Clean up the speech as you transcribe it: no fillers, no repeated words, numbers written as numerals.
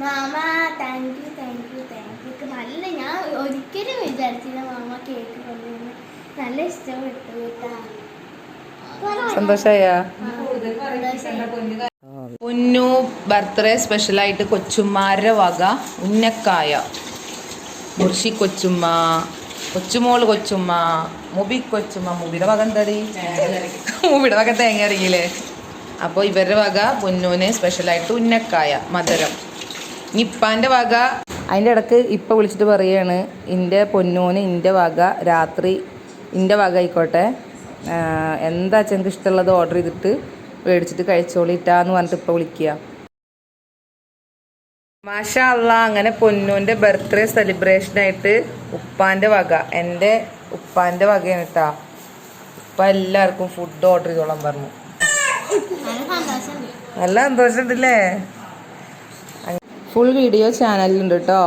Mama thank you. നല്ല ഞാൻ ഒരിക്കലും വിചാരിച്ചില്ല മാമ കേക്ക് കൊണ്ടുവന്ന്. നല്ല ഇഷ്ടപ്പെട്ടു കേട്ടാ. സന്തോഷായ പൊന്നു ബർത്ത്ഡേ സ്പെഷ്യലായിട്ട് കൊച്ചുമ്മാരുടെ വക ഉന്നക്കായ. മുർഷി കൊച്ചുമ്മ, കൊച്ചുമോള് കൊച്ചുമ്മ, മുബി കൊച്ചുമ്മ. മുബിയുടെ വക എന്താടി? മുബിയുടെ വക തേങ്ങ ഇറങ്ങിയില്ലേ. അപ്പോൾ ഇവരുടെ വക പൊന്നൂന് സ്പെഷ്യലായിട്ട് ഉന്നക്കായ മധുരം. ഇപ്പാൻ്റെ വക അതിൻ്റെ ഇടക്ക് ഇപ്പം വിളിച്ചിട്ട് പറയാണ് എൻ്റെ പൊന്നൂന് എൻ്റെ വക രാത്രി എൻ്റെ വക ആയിക്കോട്ടെ, എന്താ ചെങ്ങൾക്ക് ഇഷ്ടമുള്ളത് ഓർഡർ ചെയ്തിട്ട് മേടിച്ചിട്ട് കഴിച്ചോളിട്ടാന്ന് പറഞ്ഞിട്ട് ഇപ്പോൾ വിളിക്കുക. മാഷാ അല്ലാ. അങ്ങനെ പൊന്നൂൻ്റെ ബർത്ത്ഡേ സെലിബ്രേഷനായിട്ട് ഉപ്പാൻ്റെ വക, എൻ്റെ ഉപ്പാൻ്റെ വകയാണ് കേട്ടോ. ഉപ്പ എല്ലാവർക്കും ഫുഡ് ഓർഡർ ചെയ്തോളാൻ പറഞ്ഞു. നല്ല സന്തോഷമുണ്ടല്ലേ. ഫുൾ വീഡിയോ ചാനലിലുണ്ട് കേട്ടോ.